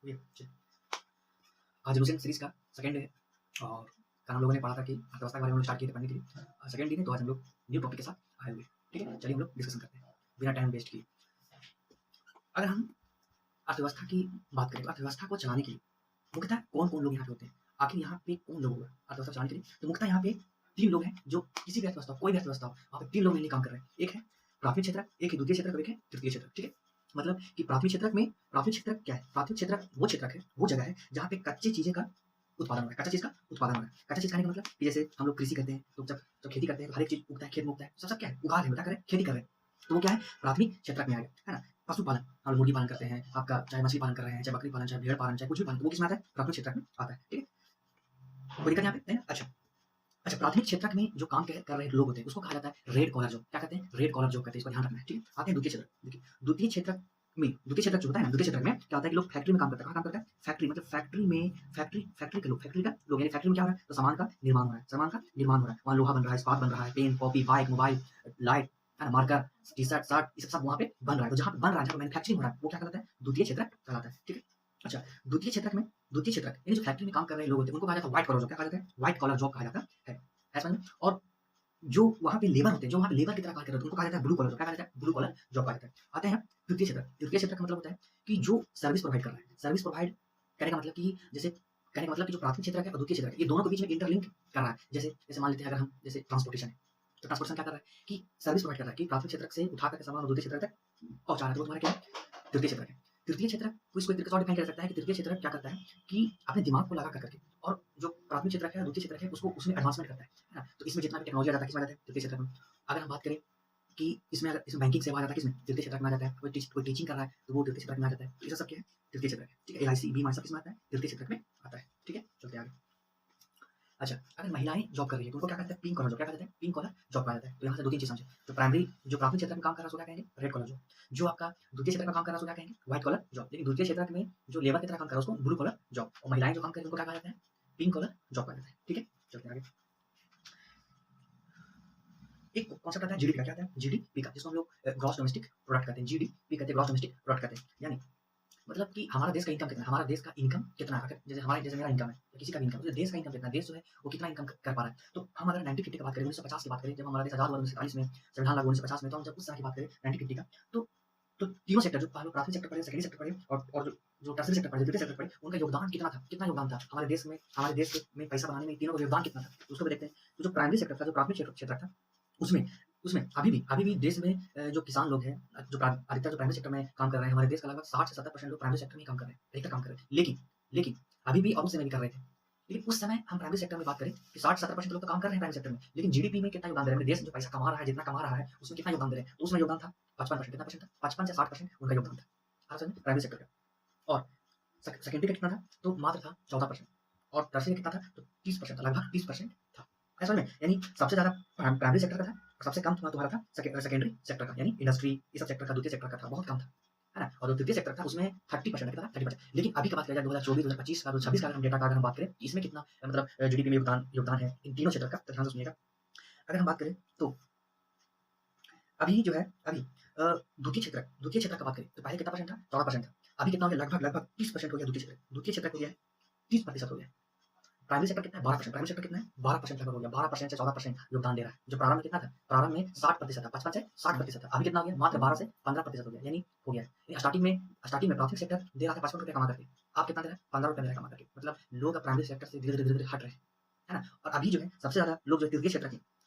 ये आज Lucent series का सेकंड डे है और कल हम लोगों ने पढ़ा था कि अर्थव्यवस्था के बारे में हम लोग स्टार्ट किए थे पढ़ने के लिए सेकंड डे ने, तो आज हम लोग न्यू टॉपिक के साथ आए हुए। ठीक है, चलिए हम लोग डिस्कशन करते हैं बिना टाइम वेस्ट किए। अगर हम अर्थव्यवस्था की बात करें तो अर्थव्यवस्था को चलाने के लिए मुख्यतः कौन कौन लोग यहाँ पे होते हैं, आखिर यहाँ पे कौन लोग होगा अर्थव्यवस्था चलाने के लिए? तो मुख्यतः यहाँ पे तीन लोग हैं जो किसी भी अर्थव्यवस्था कोई भी अर्थव्यवस्था हो वहाँ पे तीन लोग मिलकर काम कर रहे हैं। एक है प्राथमिक क्षेत्र, एक है द्वितीय क्षेत्र और एक है तृतीय क्षेत्र। ठीक है, मतलब कि प्राथमिक क्षेत्र क्या है? प्राथमिक क्षेत्र वो क्षेत्र है, वो जगह है जहाँ पे कच्ची चीजें का उत्पादन हो रहा है, कच्चा चीज का उत्पादन हो रहा है। कच्चा चीज खाने का मतलब कि जैसे हम लोग कृषि करते हैं तो जब खेती करते हैं तो हर एक चीज उगता है, खेत में उगता है, सब क्या है? उगा रहे हैं, क्या कर रहे हैं? खेती कर रहे हैं। तो वो क्या है? प्राथमिक क्षेत्र में आ गया, है ना। पशुपालन, हम मुर्गी पालन करते हैं, आपका चाहे मछली पालन कर रहे हैं, चाहे बकरी पालन, चाहे भेड़ पालन, चाहे कुछ भी पालन, तो वो किसमें आता है? प्राथमिक क्षेत्र में आता है। ठीक है, कोई दिक्कत यहाँ पे है ना? अच्छा, प्राथमिक क्षेत्र में जो काम कर रहे लोग होते हैं उसको कहा जाता है रेड कॉलर जॉब। क्या कहते हैं? रेड कॉलर जॉब कहते हैं, इसको ध्यान रखना है। ठीक है, आते हैं द्वितीय क्षेत्र। देखिए द्वितीय क्षेत्र जो होता है ना, द्वितीय क्षेत्र में क्या होता है कि लोग फैक्ट्री में काम करते हैं। कहाँ काम करते हैं? फैक्ट्री, मतलब फैक्ट्री के लोग, फैक्ट्री का लोग, यानी फैक्ट्री में क्या हो रहा है? तो सामान का निर्माण हो रहा है, वहाँ लोहा बन रहा है, इस्पात बन रहा है, pen, copy, bike, mobile, light, है ना, मार्कर, टी शर्ट, शर्ट, ये सब वहाँ पे बन रहा है। तो जहाँ पे बन रहा है, जहाँ मैन्युफैक्चरिंग हो रहा है, वो क्या कहलाता है? द्वितीय क्षेत्र कहलाता है। ठीक है, अच्छा, द्वितीय क्षेत्र यानी जो फैक्ट्री में काम कर रहे लोग होते हैं उनको कहा जाता है व्हाइट कॉलर जॉब। क्या कहा जाता है? व्हाइट कॉलर जॉब कहा जाता है ऐसा नहीं। और जो वहाँ पे लेबर होते हैं, जो वहाँ पे लेबर की तरह कार्य कर रहे होते हैं, उनको कहा जाता है ब्लू कॉलर जॉब। क्या कहा जाता है? ब्लू कॉलर जॉब कहा जाता है। आते हैं तृतीय क्षेत्र। तृतीय क्षेत्र का मतलब होता है कि जो सर्विस प्रोवाइड कर रहा है, सर्विस प्रोवाइड करने का मतलब कि जैसे कहने का मतलब कि जो प्राथमिक क्षेत्र है और द्वितीय क्षेत्र है, ये दोनों के बीच में इंटरलिंक कर रहा है। जैसे जैसे मान लेते हैं अगर हम जैसे ट्रांसपोर्टेशन है, तो ट्रांसपोर्टेशन क्या कर रहा है कि सर्विस प्रोवाइड कर रहा है कि प्राथमिक क्षेत्र से उठा करके सामान द्वितीय क्षेत्र तक पहुंचा रहा है। तो तुम्हारा क्या है? तृतीय क्षेत्र है। तृतीय क्षेत्र को इसको एक तरीके से और डिफाइन कर सकता है कि तृतीय क्षेत्र क्या करता है कि अपने दिमाग को लगा करके और जो प्राथमिक क्षेत्र है, द्वितीय क्षेत्र है, उसको उसमें एडवांसमेंट करता है ना। तो इसमें जितना भी टेक्नोलॉजी आ जाता है, किसमें आ जाता है? तृतीय क्षेत्र में। अगर हम बात करें कि इसमें बैंकिंग सेवा आ जाता है, किसमें? तृतीय क्षेत्र में आ जाता है। कोई टीचिंग कर रहा है तो वो तृतीय क्षेत्र में आ जाता है। तो ये सब क्या है? तृतीय क्षेत्र है। ठीक है, एलआईसी बीमा सब किसमें आता है? तृतीय क्षेत्र में आता है। ठीक है, चलते आगे। अच्छा, अगर महिलाएं जॉब कर रही है तो उनको क्या कहते हैं? Pink collar job. क्या कहते हैं? पिंक कॉलर जॉब कहा जाता है। तो यहाँ से दो तीन चीज समझे। जो प्राथमिक क्षेत्र में काम कर रहा है उसको क्या कहेंगे? Red collar job. जो आपका द्वितीय क्षेत्र में काम कर रहा है उसको क्या कहेंगे? White collar job. लेकिन द्वितीय क्षेत्र में जो लेबर की तरह काम कर रहा है उसको ब्लू कॉलर जॉब। और महिलाएं जो काम कर रही है उनको क्या कहा जाता है? पिंक कॉलर जॉब कहा जाता है। ठीक है, चलते आगे। एक कॉन्सेप्ट आता है जीडीपी का। क्या आता है? जीडीपी का, जिसको हम लोग ग्रॉस डोमेस्टिक प्रोडक्ट कहते हैं। जीडीपी कहते हैं, ग्रॉस डोमेस्टिक प्रोडक्ट कहते हैं। यानी मतलब कि हमारा देश का इनकम कितना है, हमारा देश का इनकम कितना है। जैसे मेरा इनकम है या किसी का भी इनकम, तो देश का इनकम कितना है, देश जो है वो कितना इनकम कर पा रहा है। तो हम अगर 1950 की बात करें, 1950 की बात करें, जब हमारा देश आजाद हुआ 1947 में, संविधान लागू 1950 में, तो हम जब उस समय की बात करें 1950 का, तो तीनों सेक्टर, जो प्राथमिक सेक्टर पढ़े, सेकेंडरी सेक्टर पढ़े और जो टर्सरी सेक्टर पढ़े, द्वितीय सेक्टर पढ़े, उनका योगदान कितना योगदान था हमारे देश में पैसा बनाने में, तीनों का योगदान कितना था, तो उसको भी देखते हैं। तो जो प्राइमरी सेक्टर था, जो प्राथमिक क्षेत्र था, उसमें उसमें अभी भी देश में जो किसान लोग हैं, अधिकतर जो प्राइमरी सेक्टर में काम कर रहे हैं, हमारे देश का लगभग 60 से 70% लोग प्राइमरी सेक्टर में काम कर रहे हैं, अधिकतर काम कर रहे हैं। लेकिन अभी भी और उस समय भी कर रहे थे। लेकिन उस समय हम प्राइमरी सेक्टर में बात करें कि 60-70% लोग तो काम कर रहे हैं प्राइमरी सेक्टर में, लेकिन जीडीपी में कितना योगदान दे रहे हैं, देश जो पैसा कमा रहा है, जितना कमा रहा है, उसमें कितना योगदान दे रहे हैं? तो उसमें योगदान था 55%। कितना परसेंट था? 55 से 60% उनका योगदान था, आप समझे, प्राइमरी सेक्टर का। और सेकेंडरी का कितना था? तो मात्र था 14%। और टर्सरी कितना था? तो 30% था, लगभग 30% था, ऐसा में। यानी सबसे ज्यादा प्राइमरी सेक्टर का था और सबसे कम तुम्हारा था सेकेंडरी सेक्टर का, यानी इंडस्ट्री, ये सब सेक्टर का, द्वितीय सेक्टर का था, बहुत कम था, है ना। और जो तृतीय सेक्टर था उसमें 30% कितना था? 30%। लेकिन अभी की बात करें 2024-2025 का, 2026 का अगर हम डेटा का अगर हम बात करें, इसमें कितना मतलब जीडीपी में योगदान है इन तीनों क्षेत्र का, तो ध्यान से सुनिएगा। अगर हम बात करें तो अभी जो है, अभी द्वितीय क्षेत्र का बात करें तो पहले कितना परसेंट था? 14% था। अभी कितना हो गया? लगभग 30% हो गया द्वितीय क्षेत्र हो गया है, 30% हो गया है। प्राइमरी सेक्टर कितना है? 12%। प्राइमरी सेक्टर कितना है? 12% लगभग हो गया, 12% से 14% योगदान दे रहा है। जो प्रारंभ में कितना था? प्रारंभ में 60% था, 55 से 60% था। अभी कितना हो गया? मात्र 12 से 15% हो गया, यानी हो गया है। स्टार्टिंग में प्राथमिक सेक्टर दे रहा था 55 रुपये कमा करके, आप कितना दे रहा है? 15 रुपये दे रहा है कमा करके। मतलब लोग प्राइमरी सेक्टर से धीरे-धीरे हट रहे हैं, है ना। और अभी जो है सबसे ज़्यादा लोग जो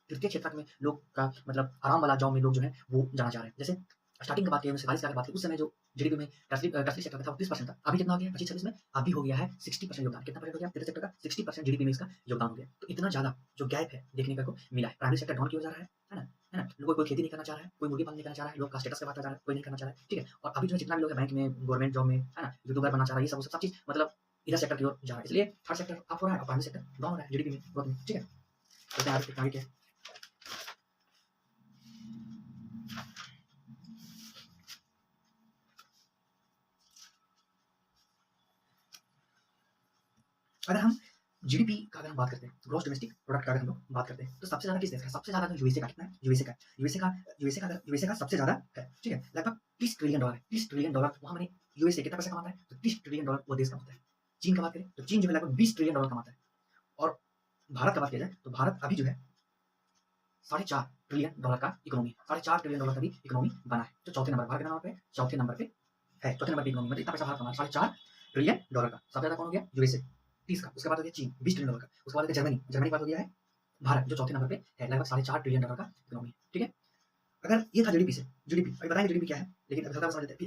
तृतीय क्षेत्र में लोग का मतलब आराम वाला जॉब में लोग जो है वो जाना चाह रहे हैं। जैसे स्टार्टिंग की बात करें, 1947 की अगर बात करें, उस समय जो जीडीपी में टर्सरी सेक्टर का था 30% था। अभी कितना हो गया? 25-26 में अभी हो गया है 60% योगदान। कितना परसेंट हो गया तृतीय सेक्टर का? 60% जीडीपी में इसका योगदान हो गया। तो इतना ज़्यादा जो गैप है देखने को मिला है। प्राइमरी सेक्टर डाउन क्यों जा रहा है ना, है ना। लोग कोई खेती नहीं करना चाह रहा है, कोई मुर्गी पालन नहीं करना चाह रहा है, लोग का स्टेटस के बात जा रहा है, कोई नहीं करना चाह रहा है, ठीक है। और अभी जो जितना भी लोग है बैंक में, गवर्नमेंट जॉब में, है ना, यूट्यूबर बनना चाह रहा है, ये सब चीज़ मतलब इधर सेक्टर की ओर जा रहा है। इसलिए थर्ड सेक्टर अप हो रहा है और प्राइमरी सेक्टर डाउन हो रहा है जीडीपी में, ग्रोथ में, ठीक है। तो आगे क्या है? अगर हम जीडीपी का अगर हम बात करते हैं, ग्रॉस डोमेस्टिक प्रोडक्ट का अगर हम लोग बात करते हैं, तो सबसे ज़्यादा किस देश का? सबसे ज़्यादा तो यूएसए का। कितना है? यूएसए का सबसे ज़्यादा है, ठीक है, लगभग $30 ट्रिलियन है। $30 ट्रिलियन वहाँ मैंने यूएसए कितना पैसा कमाता है, तो $30 ट्रिलियन वो देश कमाता है। चीन की बात करें तो चीन जो है लगभग $20 ट्रिलियन कमाता है। और भारत की बात किया जाए तो भारत अभी जो है $4.5 ट्रिलियन का इकोनॉमी है, $4.5 ट्रिलियन का भी इकोनॉमी बना है। तो चौथे नंबर, भारत कितना नंबर पे है, चौथे नंबर पे है, चौथे नंबर पे इकोनॉमी, मतलब इतना पैसा भारत कमा $4.5 ट्रिलियन का। सबसे ज्यादा कौन हो गया, यूएसए 30 का, उसके बाद हो गया चीन $20 ट्रिलियन का, उसके बाद हो गया जर्मनी, जर्मनी के बाद हो गया है भारत जो चौथे नंबर पे है, लगभग $4.5 ट्रिलियन का इकोनॉमी है। ठीक है, अगर ये था जीडीपी से, जीडीपी अभी बताएंगे जीडीपी क्या है, लेकिन अभी थोड़ा समझ लेते हैं।